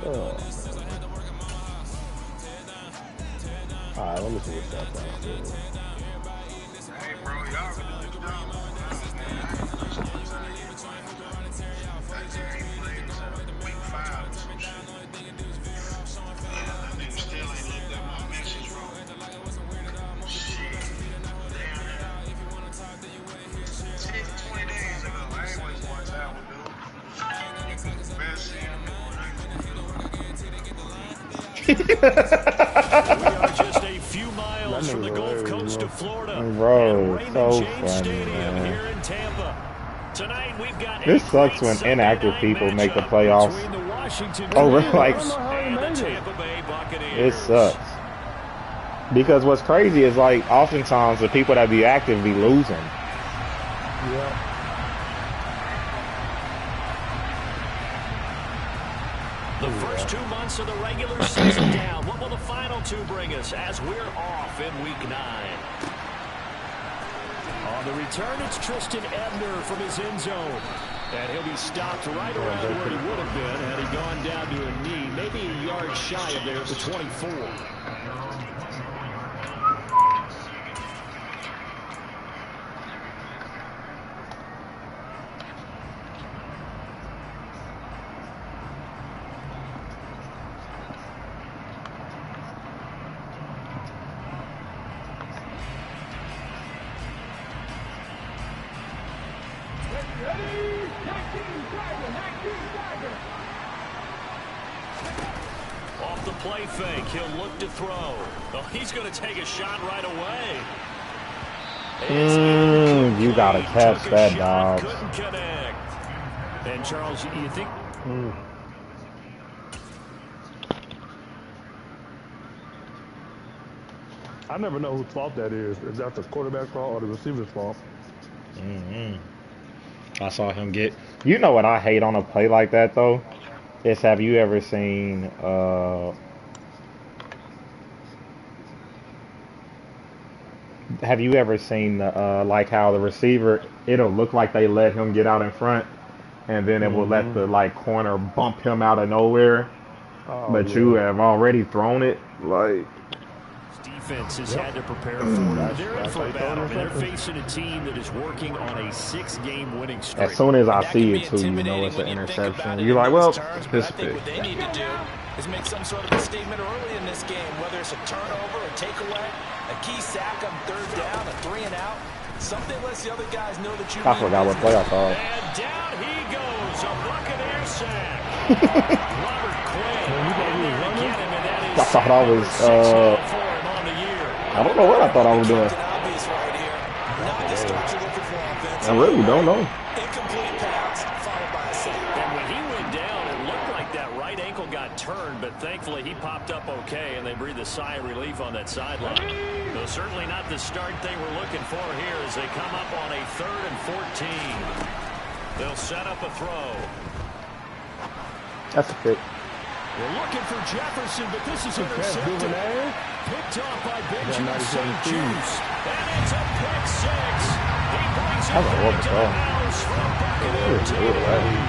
Oh. Alright, let me see what's up. Hey, bro, y'all really looked down on Bucs, man. I ain't listening to y'all yet, man. That nigga ain't played since week 5 or some shit. Yeah, that nigga still ain't looked at my message, bro. Shit. Damn it. 20 days ago. I ain't wasting my time with dude. Best seeing him. I ain't gonna do it. We are just a few miles from the Gulf Coast of Florida Bro, at Raymond so James funny, Stadium man. here in Tampa. Tonight we've got This a sucks great when Sunday inactive night people make the matchup playoffs between the Washington over like Commanders and the Tampa Bay it Buccaneers. sucks. Because what's crazy is like oftentimes the people that be active be losing. Yeah. The first 2 months of the regular season down. What will the final 2 bring us as we're off in Week 9? On the return, it's Tristan Ebner from his end zone. And he'll be stopped right around where he would have been had he gone down to a knee, maybe a yard shy of there at the 24. Off the play fake, he'll look to throw. Oh, he's going to take a shot right away. You gotta catch that, dog. Couldn't connect. And Charles, you think? I never know whose fault that is. Is that the quarterback's fault or the receiver's fault? I saw him get. You know what I hate on a play like that though? Is have you ever seen like how the receiver it'll look like they let him get out in front and then it will let the like corner bump him out of nowhere, but you have already thrown it like. Defense has had to prepare for it. They're in for a battle. They're facing a team that is working on a 6-game winning streak. As soon as I see it, too, you know it's an interception. You're like, well, this I think what they need to do is make some sort of a statement early in this game, whether it's a turnover, a takeaway, a key sack on 3rd down, a 3-and-out. Something lets the other guys know that you. I forgot what play I thought. And down he goes, a Buccaneer sack. Robert Quinn. I thought I was. I don't know what I thought I was doing. I really don't know. Incomplete pass followed by a sack. And when he went down, it looked like that right ankle got turned, but thankfully he popped up okay, and they breathed a sigh of relief on that sideline. Though certainly not the start they were looking for here as they come up on a 3rd and 14. They'll set up a throw. That's a pick. We're looking for Jefferson, but this is intercepted. Picked off by Benjamin St. Juice. And it's a pick 6. He brings it back to the house from Buccaneer territory.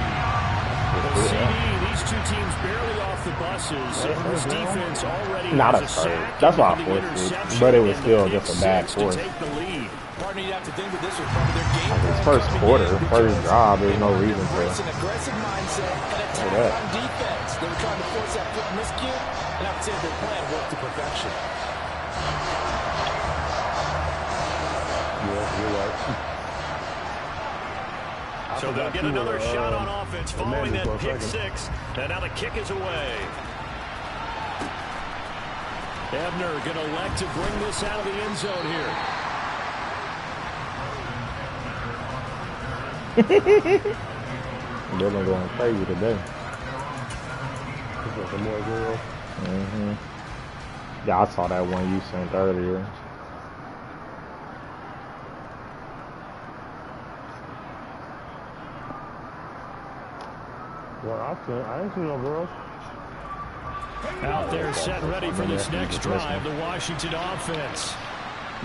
CD, these 2 teams barely off the buses. And this defense already not has a a third. sack. That's why I forced it. But it was still just a bad force. Partner, you'd have to think that this was part of their game plan. His first quarter, first drive, there's no reason to. Embrace an aggressive mindset and attack on defense. They were trying to force that quick miscue, and I would say their plan worked to perfection. Yeah, you're right. So they'll get another shot on offense following that pick 6. And now the kick is away. Ebner going to elect to bring this out of the end zone here. They're going crazy today. Yeah, I saw that one you sent earlier. Well, I ain't seen no girls. Out there set ready for this next drive, the Washington offense.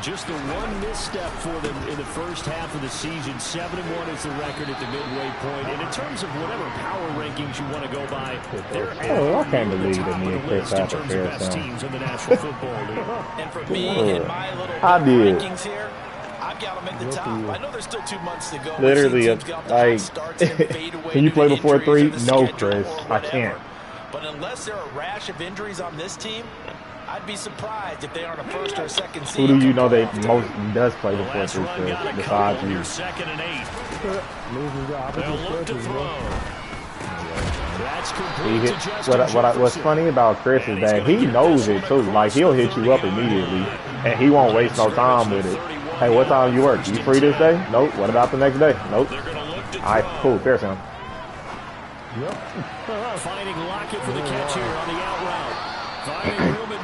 Just the one misstep for them in the first half of the season. 7-1 is the record at the midway point. And in terms of whatever power rankings you want to go by, they're I can't believe that me and Chris have a fair best sound. teams in the National Football League. And for me, in my little I did. rankings here, I've got them at the top. I know there's still 2 months to go. Literally, We've seen teams get off to like, hot starts and fade away can you due play to before injuries 3? or the No, schedule Chris, or I whatever. can't. But unless there are a rash of injuries on this team, I'd be surprised if they aren't a first or a second seed. Who do you know that most does play before 3 besides you? Second and 8. They'll look to throw. That's complete to Justin What's funny about Chris is that he knows it too. Like, he'll hit you up immediately, and he won't waste no time with it. Hey, what time you work? You free this day? Nope. What about the next day? Nope. All right, cool. Fair sound. Finding Lockett for the catch here on the out route.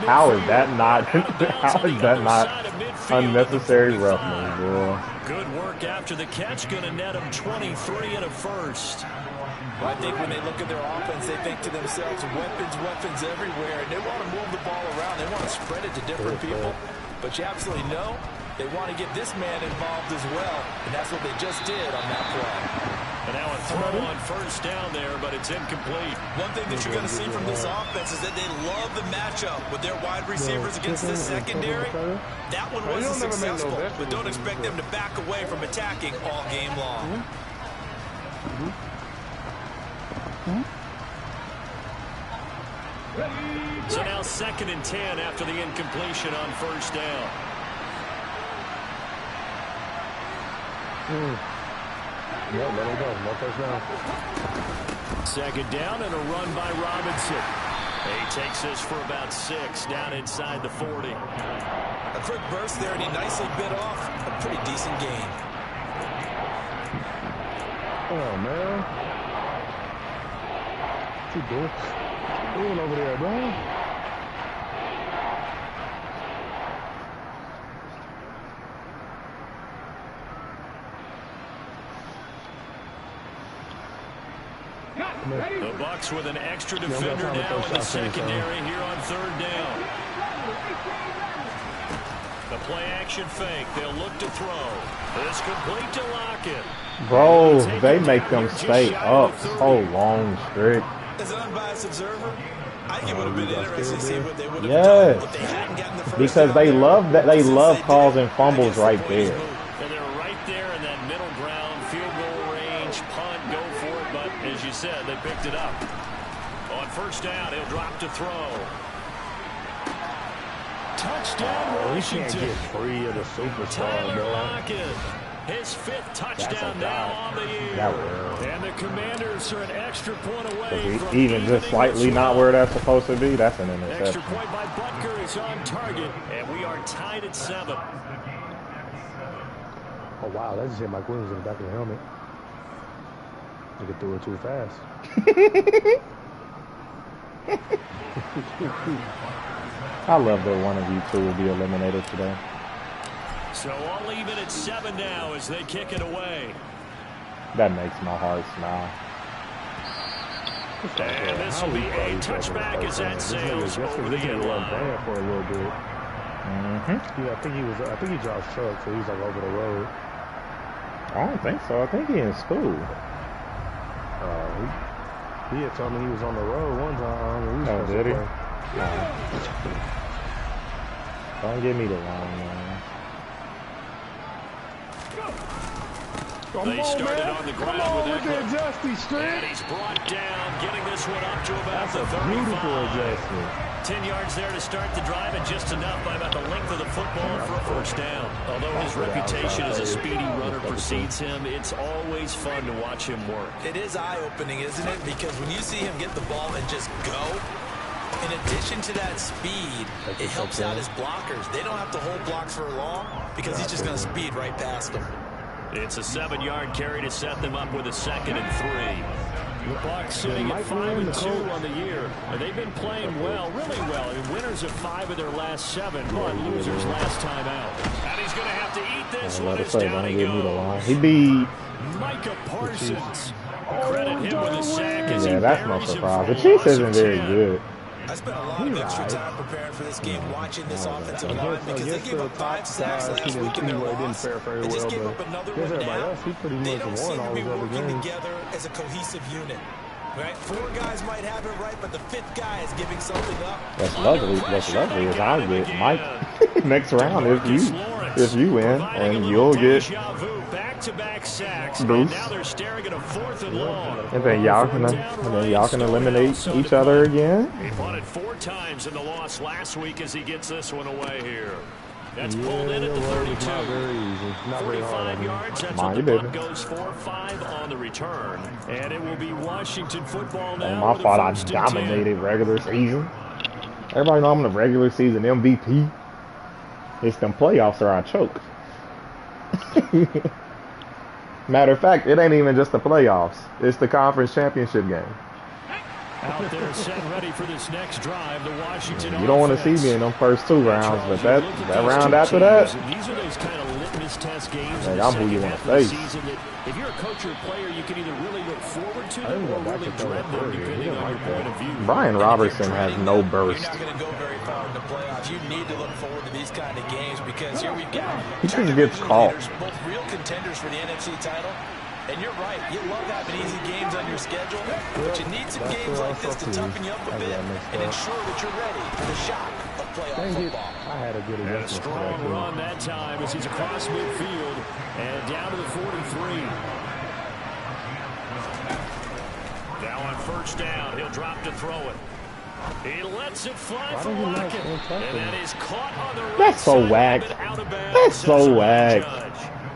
How is that not? How is that not unnecessary roughness, bro? Good work after the catch. Going to net him 23 and a first. I think when they look at their offense, they think to themselves, weapons everywhere, and they want to move the ball around. They want to spread it to different people. But you absolutely know they want to get this man involved as well, and that's what they just did on that play. And now a throw on first down there, but it's incomplete. One thing that you're going to see from this offense is that they love the matchup with their wide receivers against the secondary. That one wasn't successful, but don't expect them to back away from attacking all game long. So now 2nd and 10 after the incompletion on first down. Yeah, let it go. No first down. 2nd down and a run by Robinson. He takes this for about 6 down inside the 40. A quick burst there, and he nicely bit off a pretty decent gain. Oh, man. What you doing? What you doing over there, bro? The Bucs with an extra defender now in the secondary here on 3rd down. The play action fake. They'll look to throw. It's complete to Lockett. Bro, they make them stay up so long, strict. As an unbiased observer, I think it would have been interesting to see what they would have done if they hadn't gotten the first Because down they there. love that. They Since love they causing did, fumbles I right guess the boys there. moved. And they're right there in that middle ground, field goal range, punt, go for it. But as you said, they picked it up. On first down, he'll drop to throw. Touchdown, We can't Washington. get free of the superstar, Tyler bro. Lockett. His 5th touchdown now on the year. That was- And the Commanders are an extra point away from Even just slightly not where that's supposed to be, that's an Extra interception. point by Butker is on target, and we are tied at 7. Oh, wow. That just hit Mike Williams in the back of the helmet. Nigga threw it too fast. I love that one of you two will be eliminated today. So all even at 7 now as they kick it away. That makes my heart smile. And this will be a touchback as that sails over the end line. For a little bit. Mm-hmm. Yeah, I think he drives truck, so he's like over the road. I don't think so. I think he's in school. He had told me he was on the road one time. When we Oh, was did he? supposed to play. Don't give me the wrong one. They started on the ground with that Eckler. Justy straight. And he's brought down, getting this one up to about That's the a beautiful 35. adjustment. 10 yards there to start the drive, and just enough by about the length of the football for a first down. Although his reputation as a speedy runner precedes him, it's always fun to watch him work. It is eye-opening, isn't it? Because when you see him get the ball and just go, in addition to that speed, it helps out his blockers. They don't have to hold blocks for long because he's just going to speed right past them. It's a 7-yard carry to set them up with a 2nd and 3. The Bucs sitting at 5-2 on the year. And they've been playing well, really well. I mean, winners of 5 of their last 7, but losers last time out. And he's going to have to eat this one as down he goes. He be. Micah Parsons. Credit him with a sack as he Yeah, that's no buries him surprise. for The a Chiefs loss of isn't very 10. good. I spent a lot of extra time preparing for this game, watching this offensive line, because they gave up 5 sacks last week in their loss, and just gave up another one now. They don't seem to be working together as a cohesive unit. Right? 4 guys might have it right, but the 5th guy is giving something up. What's lovely is I'll get Mike next round if you win, and you'll get back-to-back sacks. Bruce. Now they're staring at a 4th and long. And then y'all can eliminate each other again. He won it 4 times in the loss last week as he gets this one away here. That's pulled in at the 32. 45 yards. That's what the Bucs goes 4-5 on the return. And it will be Washington football now. My fault I dominated regular season. Everybody know I'm the regular season MVP. It's them playoffs or I choke. Matter of fact, it ain't even just the playoffs. It's the conference championship game. Out there set ready for this next drive, the Washington You don't want to see me in them first 2 rounds, but that round after that, these are those kind of litmus test games. I'm who you want to face. If you're a coach or a player, you can either really look forward to them or really dread them, depending on your point of view. Brian Robertson has no burst. You're not going to go very far in the playoffs. You need to look forward to these kind of games, because here we've got He just gets caught. both real contenders for the NFC title. And you're right, you love having easy games on your schedule, but you need some games like this to toughen you up a bit and ensure that you're ready for the shock of playoff football. I had a good And a strong run that time as he's across midfield and down to the 43. Now on first down, he'll drop to throw it. He lets it fly for Lockett, and that is caught on the right. That's so side, whack. out of bounds. That's so whack. Judge.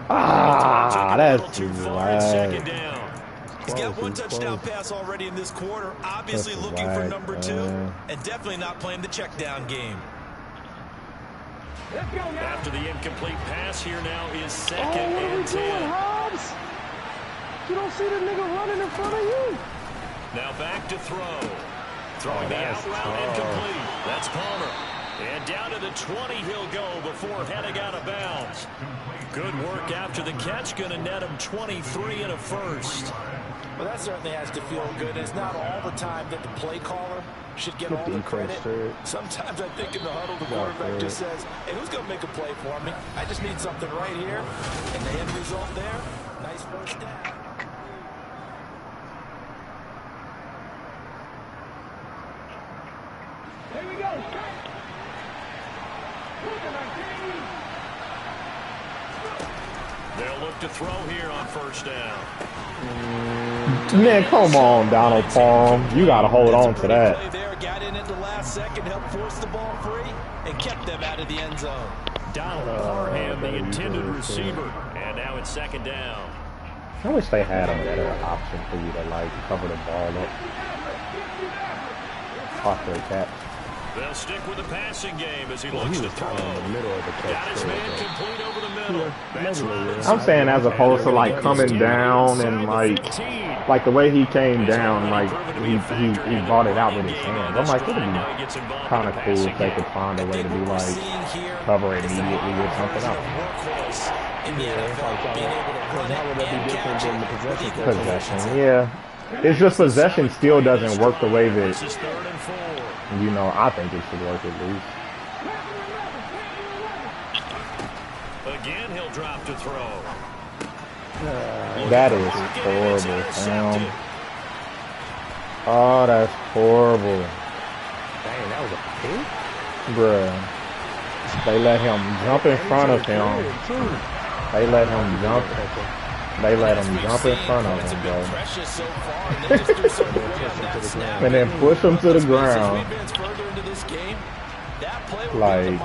That's too Second whack. down. He's got 1 touchdown pass already in this quarter, obviously That's looking for whack, number 2, man. and definitely not playing the check down game. After the incomplete pass, here now is 2nd and 10. Hobbs? You don't see the nigga running in front of you. Now back to throw. Throwing the out route incomplete. That's Palmer. And down to the 20 he'll go before heading out of bounds. Good work after the catch. Going to net him 23 and a first. Well, that certainly has to feel good. It's not all the time that the play caller should get all the credit. Sometimes I think in the huddle, the quarterback just says, hey, who's going to make a play for me? I just need something right here. And the end result there, nice first down. Here we go. They'll look to throw here on first down. Man, come on, Donald Palm. You got to hold on to that. Play there, got in at the last second, helped force the ball free, and kept them out of the end zone. Donald Parham, the intended receiver. And now it's 2nd down. I wish they had a better option for you to, like, cover the ball up. Off their catch. They'll stick with the passing game as he looks to throw. Got his man complete over the middle. That's Robinson. I'm saying as opposed to, like, coming down and, like the way he came down, like, he brought it out with his hands. I'm like, it would be kind of cool if they could find a way to be, like, cover it immediately or something else. Possession, yeah. It's just possession still doesn't work the way that, you know, I think it should work at least. Again, he'll drop to throw. That is horrible, Sam. Oh, that's horrible. Dang, that was a pick? Bruh. They let him jump in front of him. They let him jump. They let him jump in front of him, bro. And then push him to the ground. Like,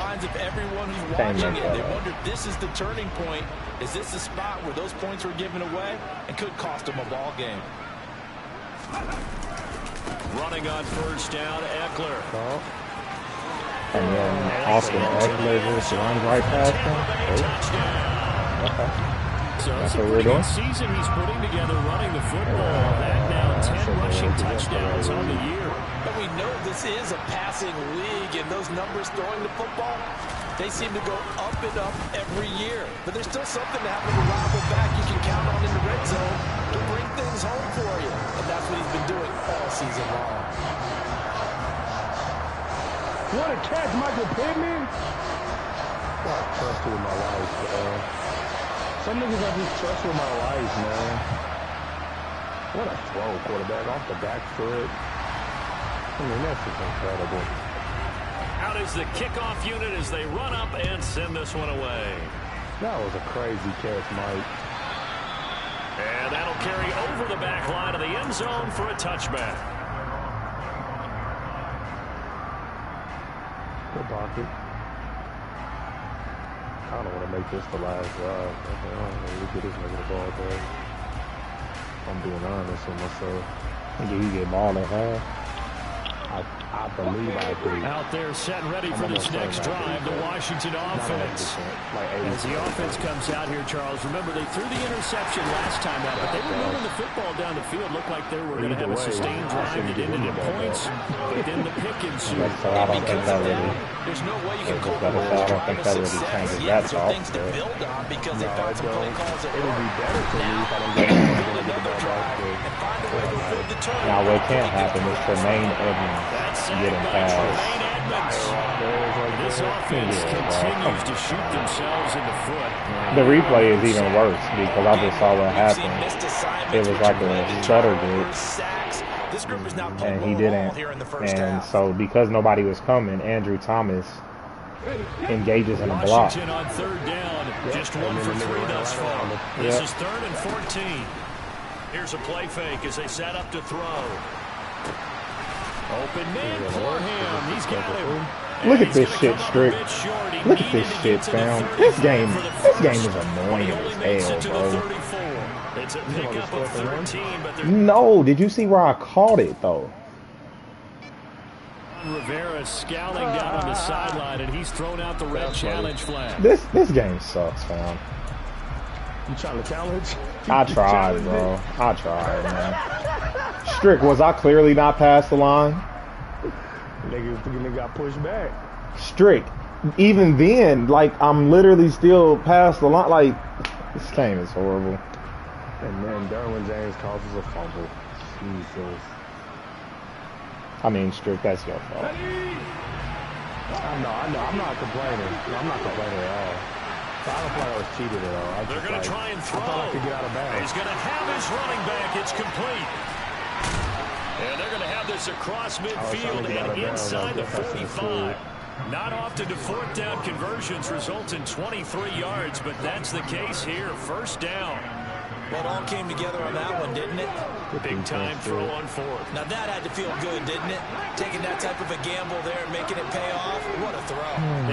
can't make that. They wondered, this is the turning point. Is this the spot where those points were given away and could cost them a ball game? Running on first down, Eckler. And then Austin Eckler just runs right past him. Okay. So that's what we're doing. Season he's putting together running the football. That now 10 rushing touchdowns on the year. But we know this is a passing league, and those numbers throwing the football, they seem to go up and up every year. But there's still something to have a reliable back you can count on in the red zone to bring things home for you. And that's what he's been doing all season long. What a catch, Michael Pittman. What I trust with my life, man. Some niggas I just trust with my life, man. What a throw, quarterback, off the back foot. I mean, that's just incredible. Out is the kickoff unit as they run up and send this one away. That was a crazy catch, Mike. And that'll carry over the back line of the end zone for a touchback. Good pocket. I don't want to make this the last drive. I don't really get this nigga the ball back. I'm being honest with myself. Do you get ball at half? I believe I do. Out there set ready for this next drive, the Washington offense. As the offense comes out here, Charles, remember they threw the interception last time out, but they were moving the football down the field. Looked like they were going to have a sustained drive that ended in points, but then the pick ensued. So I don't think that really. There's no way you can call I don't think that really changes that thought. things to build on because they found some play calls that It'll be better for me if I don't they get can build another drive and find a way to avoid the turnover. Now what can't happen is Tremaine Edmonds getting past. This offense continues to shoot themselves in the foot. The replay is even worse because I just saw what happened. It was like a stutter good, and he didn't. And so because nobody was coming, Andrew Thomas engages in a block. Washington on third down, just 1 for 3 thus far. This is 3rd and 14. Here's a play fake as they set up to throw. Open man for him. He's got him. Look at this shit, Strick. Look at this shit, fam. This game is annoying as hell, bro. It's a pickup of 13, but no, did you see where I caught it though? Rivera scowling down on the sideline, and he's thrown out the red challenge flag. This game sucks, fam. You trying to challenge? I tried, bro. I tried, man. Strick, was I clearly not past the line? Nigga got pushed back. Strick, even then, like, I'm literally still past the line. Like, this game is horrible. And then Derwin James causes a fumble. Jesus. I mean, Strick, that's your fault. I know. I'm not complaining. I'm not complaining at all. So I don't feel like I was cheated at all. They're going to try and throw. I thought I could get out of bounds. He's going to have his running back. It's complete. And they're going to have this across midfield and inside the 45. Not often do 4th down conversions result in 23 yards, but that's the case here. 1st down. Well, it all came together on that one, didn't it? Big time throw on 4th. Now that had to feel good, didn't it? Taking that type of a gamble there and making it pay off. What a throw.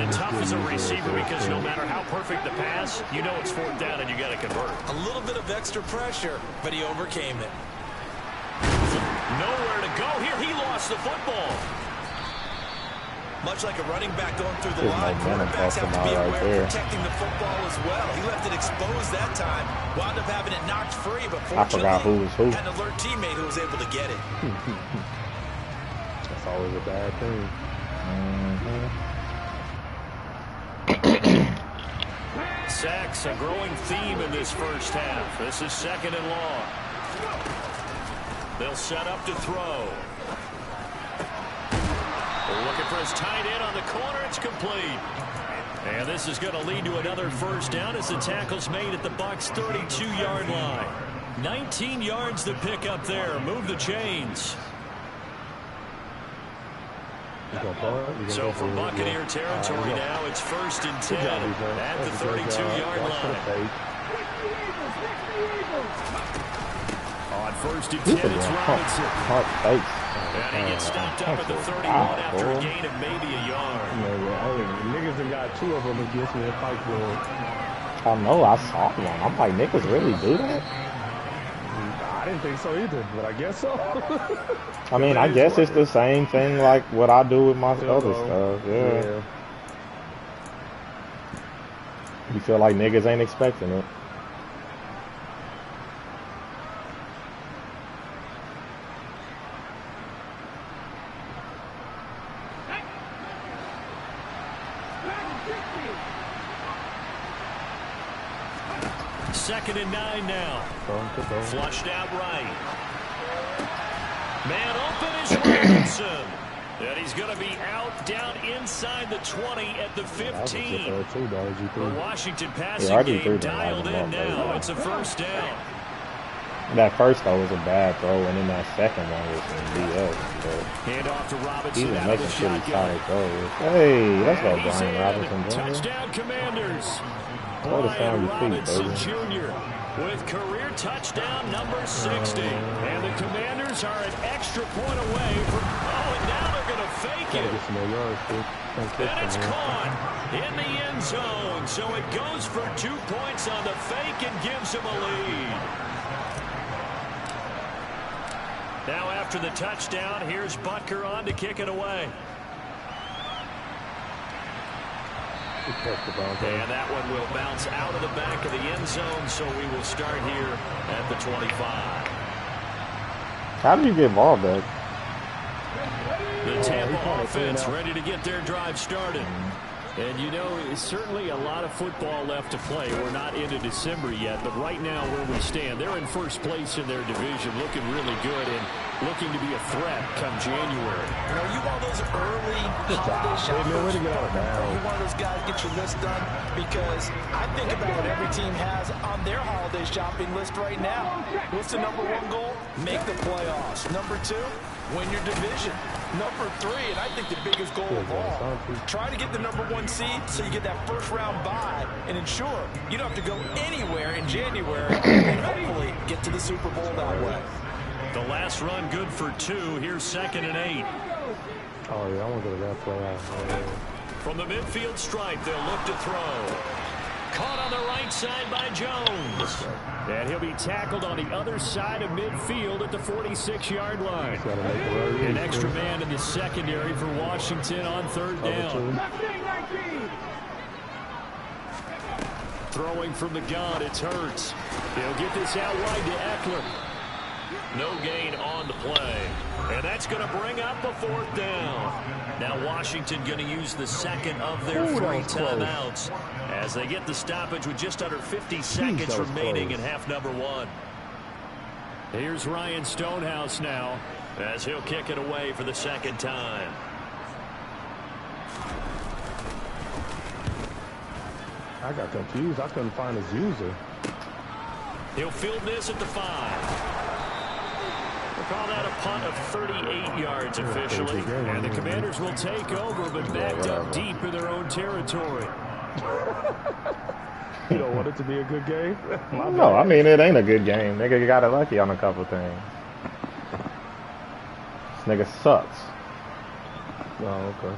And tough as a receiver because no matter how perfect the pass, you know it's 4th down and you got to convert. A little bit of extra pressure, but he overcame it. Nowhere to go here. He lost the football. Much like a running back going through the line, quarterbacks have to be aware of protecting the football as well. He left it exposed that time, wound up having it knocked free, but fortunately, I forgot who was who. had an alert teammate who was able to get it. That's always a bad thing. Sacks, a growing theme in this first half. This is 2nd and long. They'll set up to throw. Looking for his tight end on the corner. It's complete. And this is going to lead to another 1st down as the tackle's made at the Bucs' 32-yard line. 19 yards to pick up there. Move the chains. So from Buccaneer territory now, it's 1st and 10 at the 32-yard line. On 1st and 10, it's Robinson. And he gets stopped up at the 31 after a gain of maybe a yard. Niggas have got 2 of them against me in fight for it. I know, I saw one. I'm like, niggas really do that? I didn't think so either, but I guess so. I mean, I guess it's the same thing like what I do with my other stuff. Yeah. You feel like niggas ain't expecting it. Second and 9 now. Flushed out right. Man open is Robinson. And he's going to be out down inside the 20 at the 15. The Washington passing game dialed in now. It's a first down. That first though was a bad throw, and then that second one was some BS. Hand off to He Robinson was out of the making pretty shotgun. solid throws. Hey, let's go, And he's Brian in. Robinson Jr. Touchdown Commanders. Throw the sound Brian your feet, Robinson baby. Jr. with career touchdown number 60. And the Commanders are an extra point away from... Oh, and now they're going to fake it. Get some more yards, dude. And it's caught in the end zone. So it goes for 2 points on the fake and gives them a lead. Now after the touchdown, here's Butker on to kick it away. And that one will bounce out of the back of the end zone, so we will start here at the 25. How did you get involved there? The Tampa offense ready to get their drive started. And, you know, it's certainly a lot of football left to play. We're not into December yet, but right now where we stand, they're in first place in their division, looking really good and looking to be a threat come January. You know, you want those early holiday shoppers. You want those guys to get your list done, because I think about what every team has on their holiday shopping list right now. What's the number 1 goal? Make the playoffs. Number 2, win your division. Number 3, and I think the biggest goal of all, try to get the number 1 seed so you get that first round bye and ensure you don't have to go anywhere in January and hopefully get to the Super Bowl that way. The last run good for 2. Here's 2nd and 8. Oh, yeah, I want to go to that play out. From the midfield stripe, they'll look to throw. Caught on the right side by Jones. And he'll be tackled on the other side of midfield at the 46-yard line. An extra man in the secondary for Washington on 3rd down. Throwing from the gun, it's Hurts. He'll get this out wide to Eckler. No gain on the play. And that's going to bring up a 4th down. Now Washington going to use the second of their 3 timeouts as they get the stoppage with just under 50 seconds remaining in half number 1. Here's Ryan Stonehouse now as he'll kick it away for the 2nd time. I got confused. I couldn't find his user. He'll field this at the 5. We'll call that a punt of 38 yards officially. And the Commanders will take over, but backed up deep in their own territory. You don't want it to be a good game? No, I mean, it ain't a good game. Nigga got it lucky on a couple things. This nigga sucks. Oh, okay.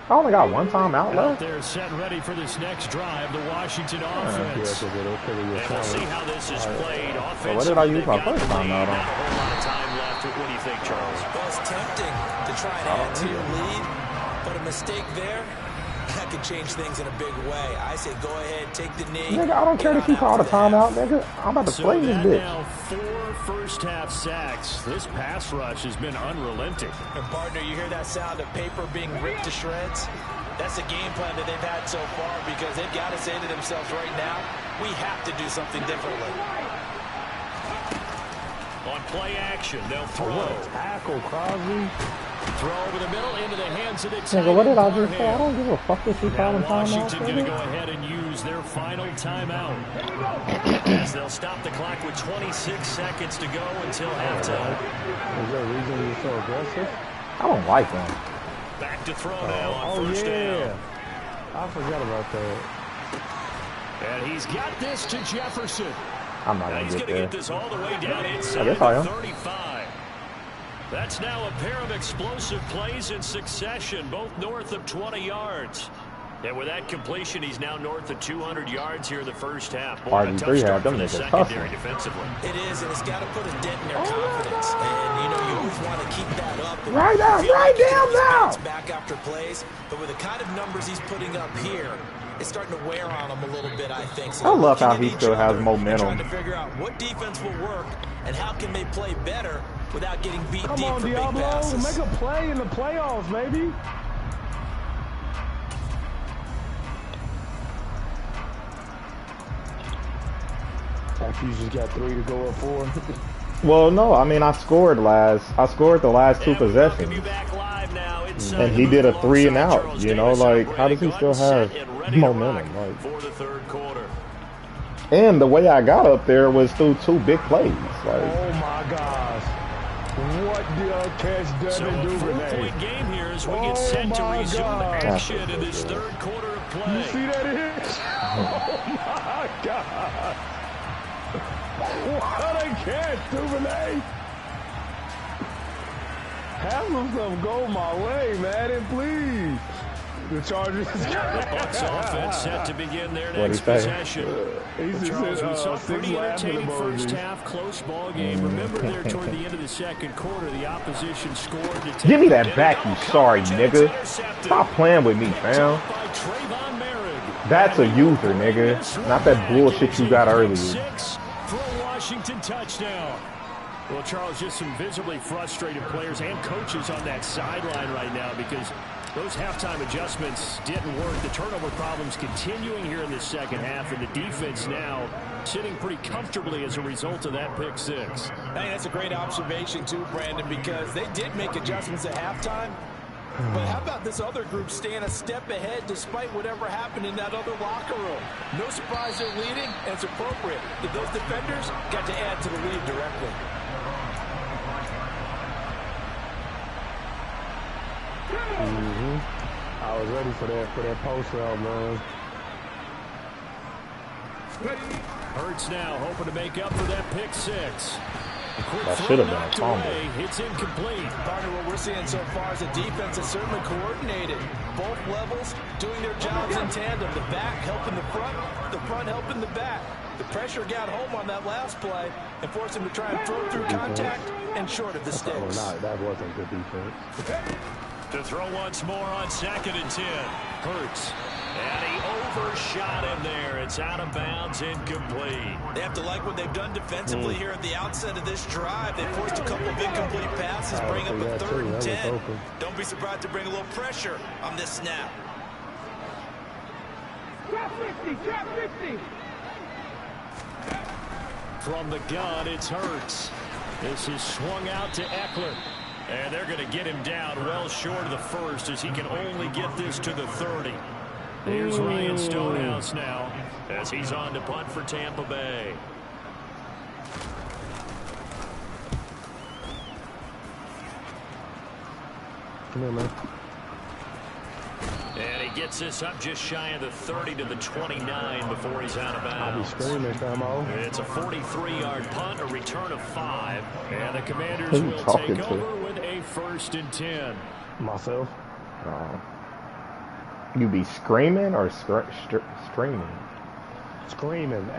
I only got 1 timeout Out left. there set ready for this next drive, the Washington offense. And we'll see how this is played. So what did I use my first timeout on? Not a whole lot of time left. What do you think, Charles? Well, it's tempting to try and add to your lead, but a mistake there, that could change things in a big way. I say go ahead, take the knee. Nigga, I don't care if you call a timeout, nigga. I'm about to play this bitch. Now 4 first-half sacks. This pass rush has been unrelenting. And partner, you hear that sound of paper being ripped to shreds? That's the game plan that they've had so far, because they've got to say to themselves right now, we have to do something differently. On play action, they'll throw. What a tackle, Crosby. Throw over the middle into the hands of the Nigga, what did I just say? I don't give a fuck if you call a timeout. Washington going to go ahead and use their final timeout as they'll stop the clock with 26 seconds to go until halftime. Is there a reason you're so aggressive? I don't like him. Back to throw now on first down. I forgot about that. And he's got this to Jefferson. I'm not going He's to going to get get there. this all the way down inside I guess I the am. 35. That's now a pair of explosive plays in succession, both north of 20 yards. And with that completion, he's now north of 200 yards here in the first half. Boy, a tough start for the secondary defensively. It is, and it's got to put a dent in their confidence. And, you know, you always want to keep that up. Right down now! Back after plays. But with the kind of numbers he's putting up here, it's starting to wear on him a little bit, I think. So I love how he still has momentum. Trying to figure out what defense will work and how can they play better without getting beat Come deep on, for Diablo. big passes. Make a play in the playoffs, baby. You just got 3 to go up 4. Well, no, I mean I scored the last two And we welcome possessions, you back live now inside and the he booth did a 3 and alongside out. Charles You know, Davis, like our how Brady does he still Glenn, set have and ready to rock momentum? Like, for the third quarter. and the way I got up there was through 2 big plays. Like, Oh my gosh. What did catch So Devin a Duvernay? 4-point game here as we get Oh set to my resume God. action in this third quarter of You play. see that hit? Oh my God. What a catch, Duvernay. Have some stuff go my way, man, and please. The Chargers. The Bucs offense set to begin their What'd he next say? possession. He's Charles, we saw a 6 pretty laughing entertaining first emojis. half, close ball game. Remember there toward the end of the second quarter, the opposition scored to take give me the that back, you sorry nigga. Stop playing with me, fam. by Trayvon Merrick. That's a user, nigga. Not that bullshit you got earlier. 6 for a Washington touchdown. Well, Charles, just some visibly frustrated players and coaches on that sideline right now because those halftime adjustments didn't work. The turnover problems continuing here in the second half, and the defense now sitting pretty comfortably as a result of that pick six. I think that's a great observation, too, Brandon, because they did make adjustments at halftime. But how about this other group staying a step ahead despite whatever happened in that other locker room? No surprise they're leading, and it's appropriate that those defenders got to add to the lead directly. I was ready for that post route, man. Hurts now hoping to make up for that pick six. That should have been a fumble. It's incomplete. Partner, what we're seeing so far is a defense that's certainly coordinated. Both levels doing their jobs in tandem. The back helping the front helping the back. The pressure got home on that last play and forced him to try and throw through contact and short of the sticks. Oh, no, that wasn't good defense. To throw once more on 2nd and 10. Hurts. And he overshot him there. It's out of bounds, incomplete. They have to like what they've done defensively here at the outset of this drive. They forced a couple of incomplete passes, bring up a 3rd and 10. Don't be surprised to bring a little pressure on this snap. Drop 50, drop 50. From the gun, it's Hurts. This is swung out to Eckler. And they're going to get him down well short of the first as he can only get this to the 30. Here's Ryan Stonehouse now as he's on to punt for Tampa Bay. Come here, man. And he gets this up just shy of the 30 to the 29 before he's out of I'll be bounds. screaming, Camo. It's a 43-yard punt, a return of 5. And the Commanders Who you will talking take to? over with a 1st and 10. Myself. You be screaming or streaming? Screaming. SCREAMING.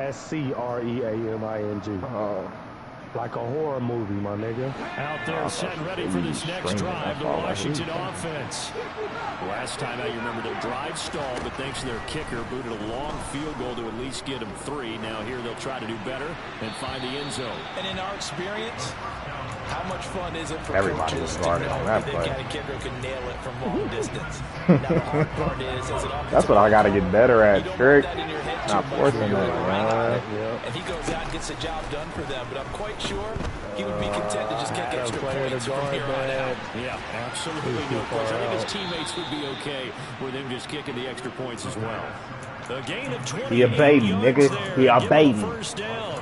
Like a horror movie, my nigga. Out there set and ready for this next drive, the Washington offense. Last time out, you remember their drive stalled, but thanks to their kicker, booted a long field goal to at least get them 3. Now here they'll try to do better and find the end zone. And in our experience, how much fun is it for Everybody coaches was to guarded know on that they've play. got a kicker who can nail it from long distance? Now the hard part is, as an offensive That's what I got to get better at, you don't Strick. want that in your head too Not much forcing when you're that, right on it. man. And he goes out and gets the job done for them. But I'm quite sure he would be content to just kick extra points from here on out. Yeah, absolutely no question. I think his teammates would be okay with him just kicking the extra points as well. A gain of 20 He a baby, nigga. He a baby. First down.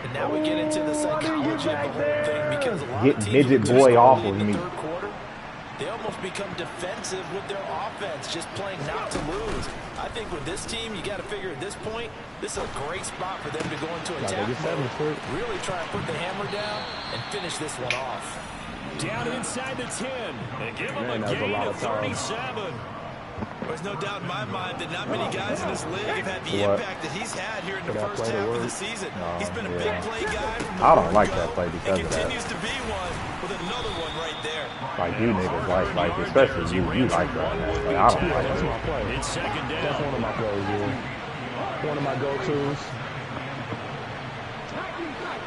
And now we get into the psychology of the whole thing because a lot Get of teams midget will boy just off early of in the me. third quarter, they almost become defensive with their offense, just playing not to lose. I think with this team, you got to figure at this point, this is a great spot for them to go into attack mode. Really try to put the hammer down and finish this one off. Down inside the 10. And give him a gain of 37. There's no doubt in my mind that not many guys in this league have had the impact that he's had here in the first half of the season. He's been a big play guy from the I don't word like go, that play because and of that. continues to be one with another one right there. Like you niggas like especially you like that. Like, I don't like That's it. my play. It's second down. That's one of my plays, yeah. One of my go-tos.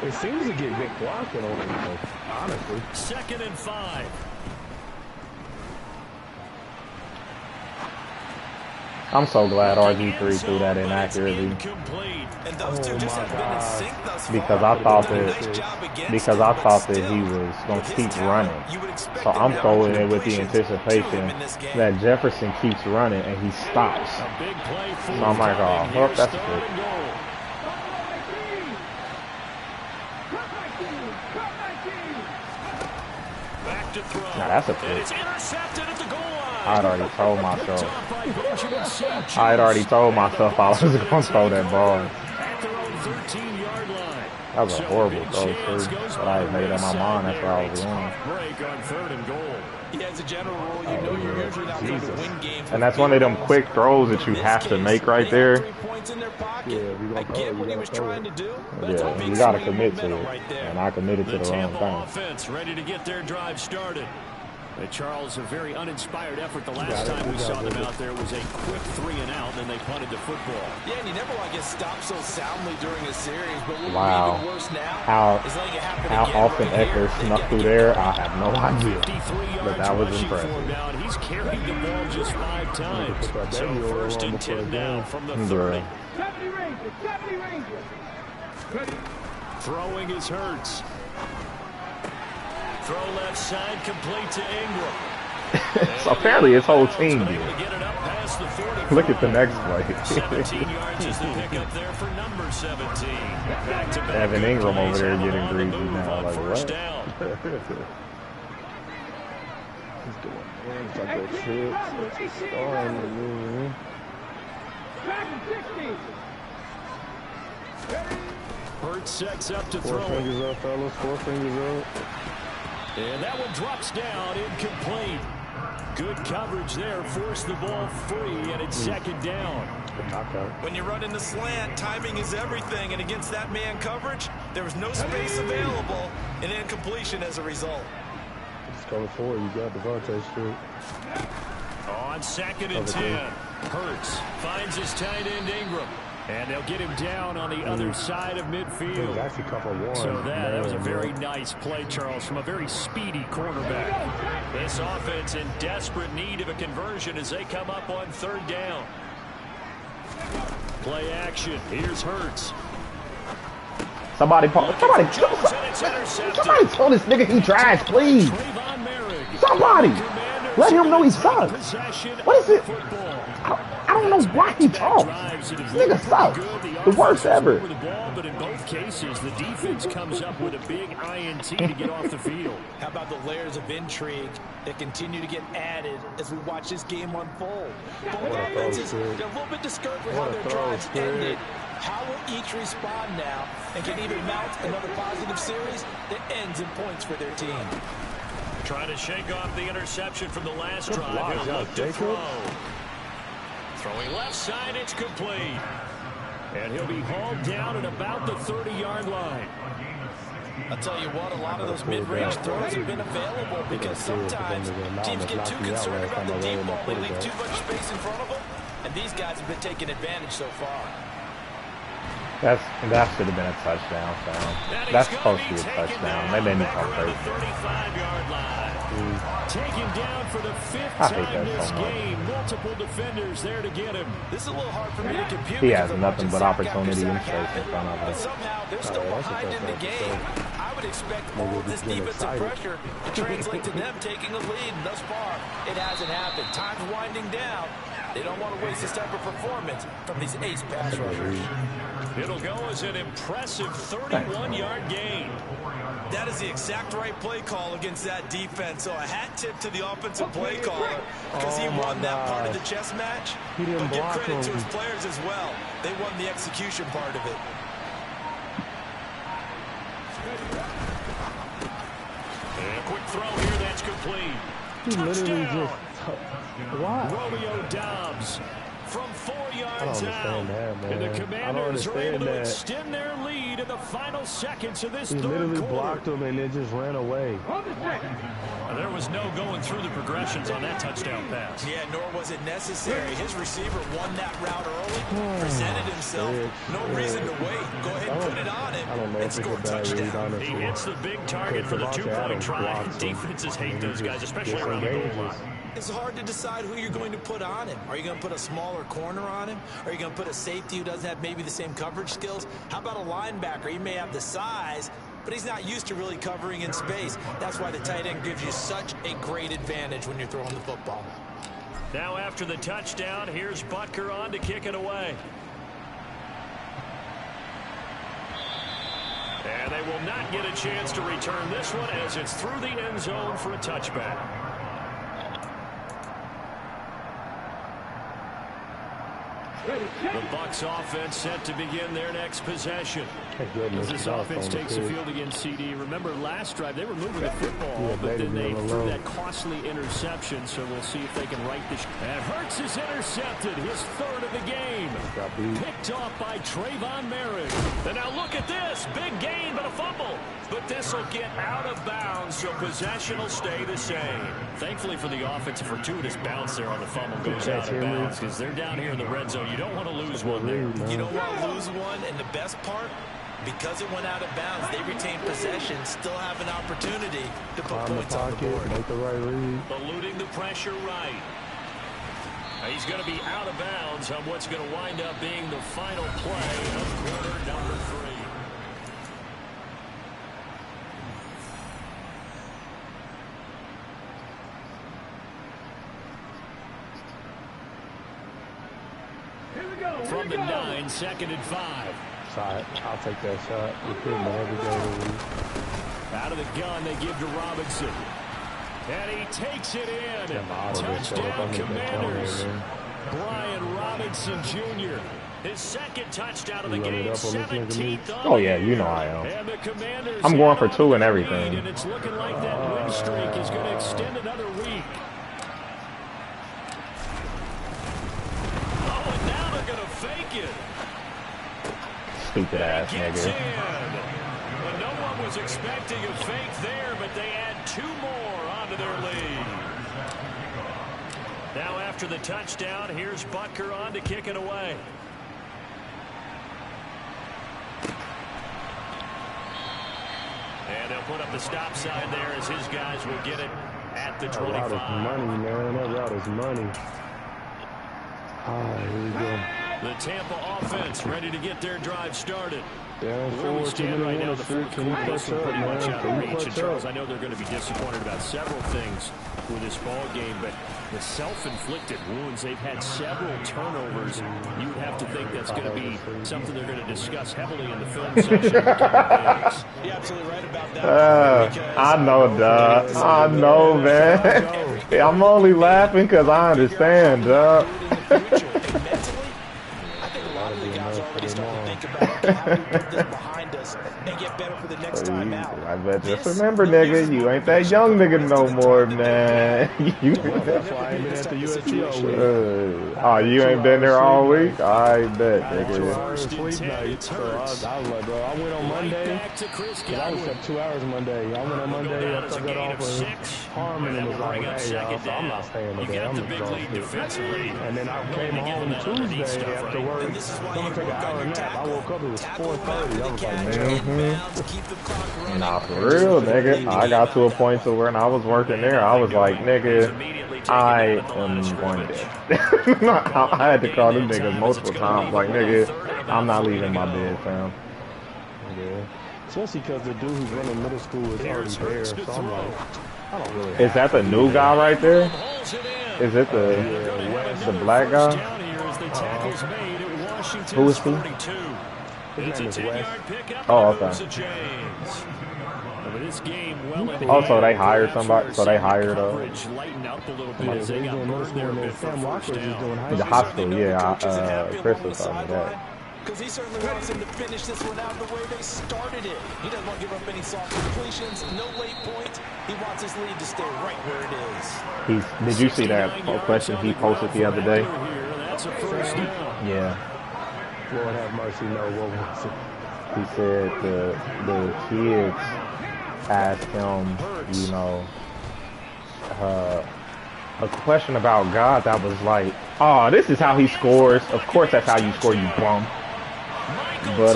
It seems to get good blocking on it, honestly. 2nd and 5. I'm so glad RG3 threw that inaccurately. And those two just have been in sync thus far. Because I thought Did a that nice job against because it, I but thought that he still, was gonna with his keep talent, running. you would expect So him I'm to have throwing more it with the completions to him anticipation in this game. that Jefferson keeps running and he stops. A big play for So I'm like, oh, Here's well, that's third good. and goal. Back to throw. Now that's a And pick. it's intercepted at the goal line. I'd already told myself. Picked off by Benjamin St. I had already told And the myself I Bucs was are gonna throw that ball. at their own 13-yard line. That was a So horrible big throw chance too. goes But by I had the made up my wayside mind. That's where I there. was A going. tough break on third and goal. Yeah, as a general rule, you know you're usually not going to win games. And that's one of them quick throws that you have to make right there. 3 points in their pocket. Yeah, I get what he was trying to do, but it's a Yeah, big you gotta swing of commit to momentum it. right there. And I committed to The the wrong Tampa thing. offense ready to get their drive started. Charles, a very uninspired effort. The last time we saw them out there was a quick 3 and out, and they punted the football. Yeah, and you never want to get stopped so soundly during a series, but what Wow. would be even worse now How is letting it happen how again often right here. Eckler snuck through there, I have no idea. 53 yards But that was rushing impressive. for him now, and he's carried the ball just 5 times. So first and 10 now from the 30. 70 Rangers, 70 Rangers. Ready. Throwing is Hurts. Throw left side, complete to Ingram. So apparently his whole team Able did. to get it up past the 45. Look at the next play. 17 yards is the pickup there for number 17. Back-to-back Evan good Ingram over plays there on getting the greasy move now. on Like, first what? down. He's going in. It's like that shit. It's starting. Back 60. Hurts sets up to 4 throw. fingers up, fellas. 4 fingers up. And that one drops down, incomplete. Good coverage there, forced the ball free, and it's second down. When you run in the slant, timing is everything, and against that man coverage, there was no space available, and incompletion as a result. Just coming forward. You got Devontae Street. On second and 10, Hurts finds his tight end Ingram. And they'll get him down on the other side of midfield. Actually, cover one. So that was a very nice play, Charles, from a very speedy cornerback. This offense in desperate need of a conversion as they come up on third down. Play action. Here's Hurts. Somebody tell this nigga he tries, please. Somebody let him know he sucks. What is it? I don't know why he talks. This nigga sucks. The worst ever. But in both cases, the defense comes up with a big INT to get off the field. How about the layers of intrigue that continue to get added as we watch this game unfold? Both offenses, they're a little bit discouraged with how their drives ended. How will each respond now and can even mount another positive series that ends in points for their team? Trying to shake off the interception from the last drive. He'll look to throw. Throwing left side, it's complete. And he'll be hauled down at about the 30-yard line. I'll tell you what, a lot of those mid-range throws have been available because sometimes teams get too concerned about the deep ball. They leave too much space in front of them, and these guys have been taking advantage so far. That should have been a touchdown, Sam. That's supposed to be a touchdown. They made me go crazy. 35-yard line. Taken down for the 5th time this game. Multiple defenders there to get him. This is a little hard for me to compute. He has nothing but opportunity and space in front of But him. somehow they're still behind in the game. I would expect all of this defensive pressure to translate to them taking a lead. And thus far, it hasn't happened. Time's winding down. They don't want to waste this type of performance from these ace pass rushers. It'll go as an impressive 31-yard gain. That is the exact right play call against that defense. So a hat tip to the offensive play caller because he won that part of the chess match. He didn't But give block credit to him. his players as well. They won the execution part of it. And a quick throw here, that's complete. He literally Touchdown. just... Why? Romeo Dobbs from 4 yards out. understand that, man. And the I don't Commanders are able understand to that. extend their lead in the final seconds of this He third literally quarter. blocked him and then just ran away. On the set. There was no going through the progressions on that touchdown pass. Yeah, nor was it necessary. His receiver won that route early, presented himself. No reason to wait. Go ahead and put it on him and score a touchdown. He hits the big target for the two-point try. Defenses hate those guys, especially around the goal line. It's hard to decide who you're going to put on him. Are you going to put a smaller corner on him? Are you going to put a safety who doesn't have maybe the same coverage skills? How about a linebacker? He may have the size, but he's not used to really covering in space. That's why the tight end gives you such a great advantage when you're throwing the football. Now after the touchdown, here's Butker on to kick it away. And they will not get a chance to return this one as it's through the end zone for a touchback. The Bucs offense set to begin their next possession. As this offense takes the field against CD. Remember last drive they were moving the football, but then they threw that costly interception. So we'll see if they can right this. And Hurts is intercepted, his third of the game. Picked off by Trayvon Merrick. And now look at this, big gain but a fumble. But this will get out of bounds, so possession will stay the same. Thankfully for the offense, a fortuitous bounce there on the fumble goes out of bounds because they're down here in the red zone. You don't want to lose one there. You don't want to lose one, and the best part, because it went out of bounds, they retain possession, still have an opportunity to put points on the board. Make the right read. Eluding the pressure right. He's going to be out of bounds on what's going to wind up being the final play of quarter number 3. From the 9, 2nd and 5. Sorry, I'll take that shot. You put me every day of the week. Out of the gun, they give to Robinson. And he takes it in. Touchdown, Commanders. Brian Robinson Jr. His second touchdown of the game, 17th. Oh, yeah, you know I am. And the Commanders I'm going for 2 and everything. And it's looking like that win streak is going to extend another week. Oh, and now they're going to fake it. Stupid ass nigga. Well, no one was expecting a fake there, but they add 2 more onto their lead. Now after the touchdown, here's Butker on to kick it away. And they'll put up the stop sign there as his guys will get it at the 25. That route is money, man. That route is money. Here we go. The Tampa offense ready to get their drive started. Down Where we forward, stand right now, the fourth can you quarter is clutch up, pretty much man? out Can of you reach. And clutch Charles, up? I know they're going to be disappointed about several things with this ball game, but the self-inflicted wounds, they've had several turnovers. You would have to think that's going to be something they're going to discuss heavily in the film session. You're absolutely right about that. I know, Doug. I know, man. I'm only laughing because I understand, Doug. I bet just remember, nigga, you ain't that young nigga no more, man. That's why I ain't been at the UFC all week. Oh, you ain't been there all week? I bet, nigga. Sleep night. So I was like, bro, I went on Monday. I was up 2 hours Monday. I went on Monday. I took that off of Harmon and was like, hey, y'all, so I'm not staying today. I'm exhausted. And then I came home Tuesday after work. I'm going to take an hour nap. I woke up, it was 4:30. I was like, man. Nah, for real, nigga. I got to a point to where when I was working there, I was like, nigga, I am going dead. I had to call them niggas multiple times. Like, nigga, I'm not leaving my bed, fam. Yeah. Especially because the dude who's running middle school is already there. So I'm like, I don't really. Is that the new guy right there? Is it the black guy? Who is he? His name is Wes. Oh, okay. Oh, so they hired somebody. So they hired the hospital. Yeah, Chris was telling me that. Because he certainly wants them to finish this one out the way they started it. He doesn't want to give up any soft completions, no late points. He wants his lead to stay right where it is. Did you see that question he posted the other day? Yeah. Lord have mercy, no, what was it? He said the kids asked him, you know, a question about God that was like, oh, this is how he scores. Of course, that's how you score, you bum. But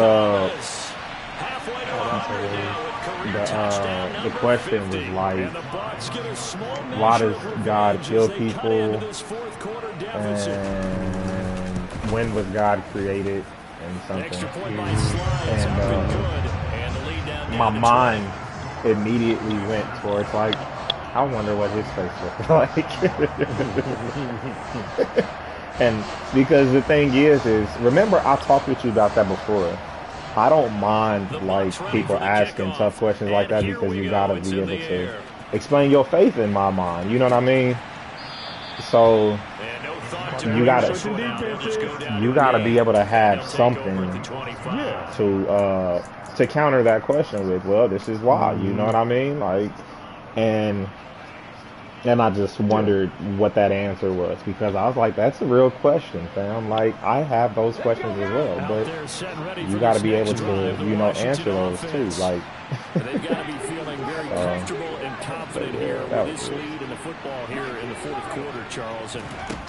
the question was like, why does God kill people? And when was God created? And something. And my mind immediately went towards like, I wonder what his face looks like. And because the thing is remember I talked with you about that before. I don't mind like people asking tough questions like that because you gotta be able to explain your faith in my mind. You know what I mean? So you gotta be able to have something to counter that question with. Well, this is why. You know what I mean? Like, and I just wondered what that answer was because I was like, that's a real question, fam. Like, I have those questions as well, but you got to be able to, answer those too. Like, they've got to be feeling very comfortable and confident here with this lead in the football here in the fourth quarter, Charles. And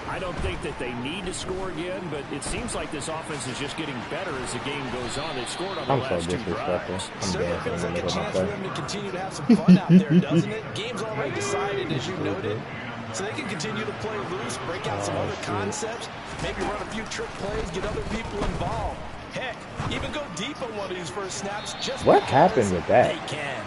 I don't think that they need to score again, but it seems like this offense is just getting better as the game goes on. They've scored on the last two drives. Certainly feels like a chance for them to continue to have some fun out there, doesn't it? Game's already decided, as you noted. So they can continue to play loose, break out some other concepts, maybe run a few trick plays, get other people involved. Heck, even go deep on one of these first snaps. Just what happened with that? They can.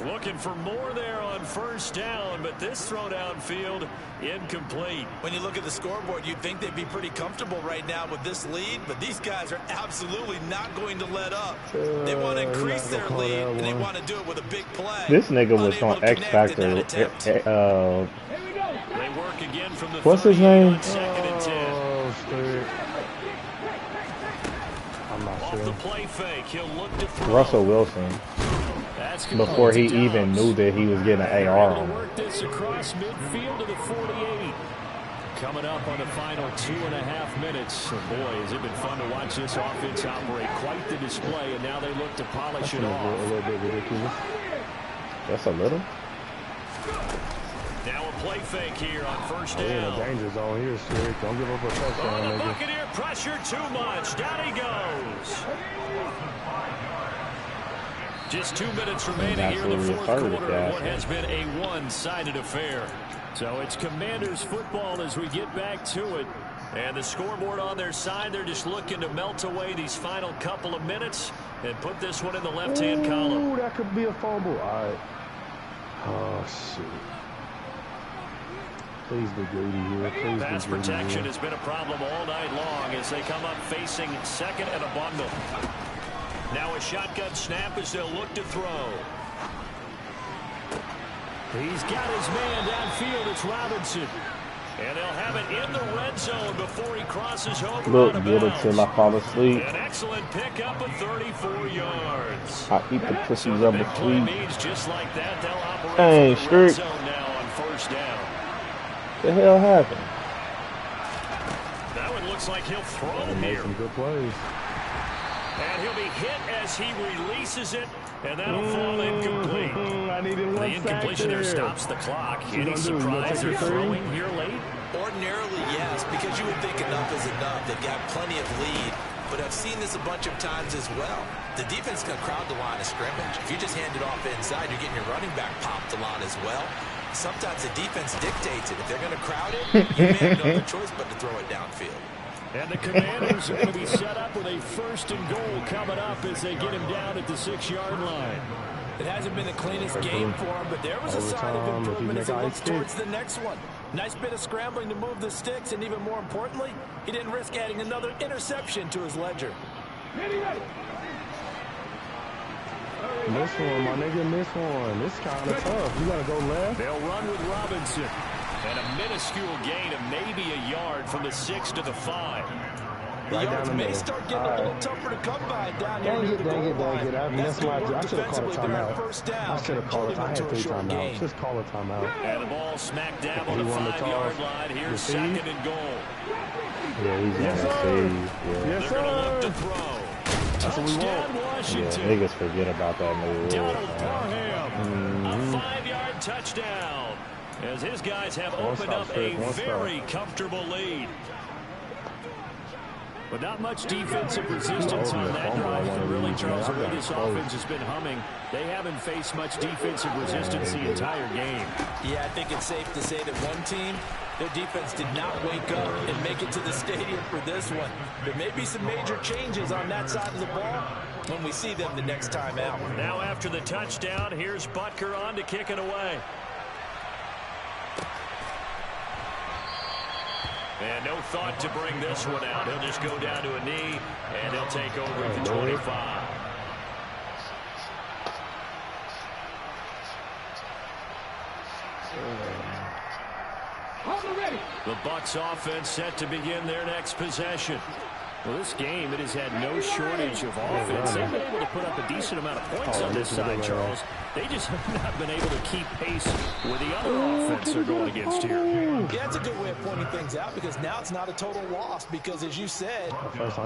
Looking for more there on first down, but this throw downfield incomplete. When you look at the scoreboard, you'd think they'd be pretty comfortable right now with this lead, but these guys are absolutely not going to let up. They want to increase their lead, and they want to do it with a big play. This nigga was on X Factor. They work again from the what's his name? Second and 10. I'm not Off sure. the play fake, he'll look to throw. Russell Wilson. Before he even knew that he was getting an AR on him. Work this across midfield to the 48. Coming up on the final 2.5 minutes. Oh boy, has it been fun to watch this offense operate. Quite the display, and now they look to polish it off. A little bit ridiculous. Just a little. Now a play fake here on first down. Yeah, the danger zone here, Slick. Don't give up a touchdown, The nigga. Buccaneer pressure too much. Down he goes. Just 2 minutes remaining here in the fourth quarter of what has been a one-sided affair. So it's Commanders football as we get back to it. And the scoreboard on their side, they're just looking to melt away these final couple of minutes and put this one in the left-hand column. Ooh, that could be a fumble. All right. Oh, shit. Please be greedy here. Please Pass be greedy protection here. has been a problem all night long as they come up facing second and a bundle. Now a shotgun snap as they'll look to throw. He's got his man downfield. It's Robinson. And they'll have it in the red zone before he crosses home. Look good until I fall asleep. An excellent pickup of 34 yards. I eat the pussy rubber sweet. Just like that, they'll operate Hey, from the red Strick. zone now on first down. The hell happened? That one looks like he'll throw Make here. some good plays. And he'll be hit as he releases it, and that'll fall incomplete. I needed one The incompletion there stops the clock. Any surprise or throwing here late? Ordinarily, yes, because you would think enough is enough. They've got plenty of lead, but I've seen this a bunch of times as well. The defense can crowd the line of scrimmage. If you just hand it off inside, you're getting your running back popped a lot as well. Sometimes the defense dictates it. If they're going to crowd it, you may have no other choice but to throw it downfield. And the Commanders are going to be set up with a first and goal coming up as they get him down at the 6-yard line. It hasn't been the cleanest game for him, but there was a sign of improvement as he looks towards the next one. Nice bit of scrambling to move the sticks, and even more importantly, he didn't risk adding another interception to his ledger. Miss one, my nigga, miss one. This kind of tough. You got to go left. They'll run with Robinson. And a minuscule gain of maybe a yard from the 6 to the 5. The yards may start getting a little tougher to come by down here near the goal line. I should have called a timeout. I should have called a timeout. I had 3 timeouts. Just call a timeout. And the ball smack dab on the 5-yard line. Here's second and goal. Yeah, he's going to save. Yeah. They're going to look to throw. That's what we want. Touchdown, Washington. Yeah, niggas forget about that new rule. Donald Parham. A 5-yard touchdown. as his guys have opened up a very comfortable lead. But not much defensive resistance on that drive. And really, Charles, the way this offense has been humming, they haven't faced much defensive resistance the entire game. Yeah, I think it's safe to say that one team, their defense did not wake up and make it to the stadium for this one. There may be some major changes on that side of the ball when we see them the next time out. Now after the touchdown, here's Butker on to kick it away. And no thought to bring this one out. He'll just go down to a knee, and he'll take over at the 25. The Bucs offense set to begin their next possession. Well, this game, it has had no shortage of offense. They've been able to put up a decent amount of points on this side, Charles. They just have not been able to keep pace with the other offense they're going against here. Yeah, that's a good way of pointing things out because now it's not a total loss because, as you said,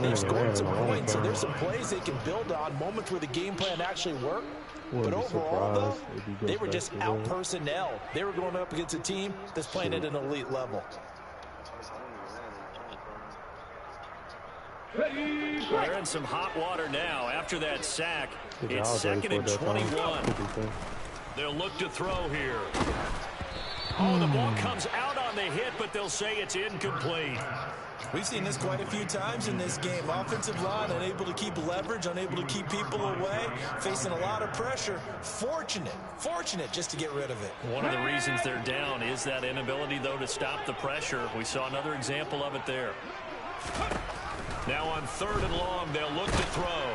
they've scored some points, so there's some plays they can build on, moments where the game plan actually worked. But overall, though, they were just out-personnel. They were going up against a team that's playing at an elite level. They're in some hot water now after that sack. It's 2nd and 21. They'll look to throw here. Oh, the ball comes out on the hit, but they'll say it's incomplete. We've seen this quite a few times in this game. Offensive line unable to keep leverage, unable to keep people away, facing a lot of pressure. Fortunate just to get rid of it. One of the reasons they're down is that inability, though, to stop the pressure. We saw another example of it there. Now on 3rd and long, they'll look to throw.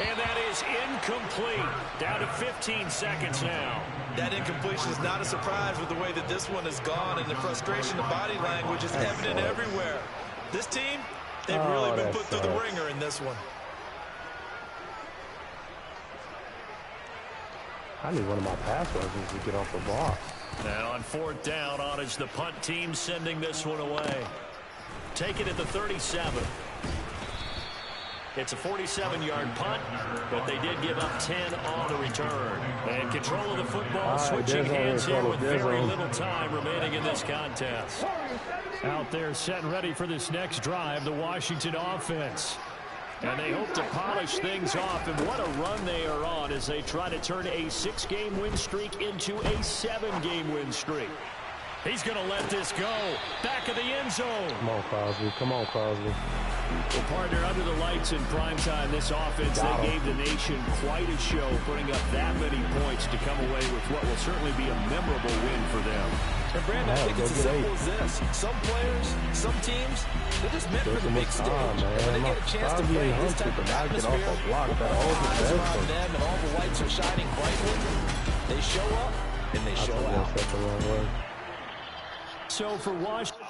And that is incomplete. Down to 15 seconds now. That incompletion is not a surprise with the way that this one has gone, and the frustration of body language is evident everywhere. This team, they've really been put through the ringer in this one. I need one of my pass rushers to get off the block. Now on 4th down, on is the punt team sending this one away. Take it at the 37. It's a 47-yard punt, but they did give up 10 on the return. And control of the football, switching hands here with very little time remaining in this contest. Out there set and ready for this next drive, the Washington offense. And they hope to polish things off, and what a run they are on as they try to turn a 6-game win streak into a 7-game win streak. He's going to let this go. Back of the end zone. Come on, Crosby. Come on, Crosby. Well, partner, under the lights in primetime, this offense, they gave the nation quite a show, putting up that many points to come away with what will certainly be a memorable win for them. And, Brandon, I think it's as simple as this. Some players, some teams, they're just meant for the big stage. When they get a chance to play this type of atmosphere, all eyes are on them and all the lights are shining brightly, they show up and they show out. So for Washington.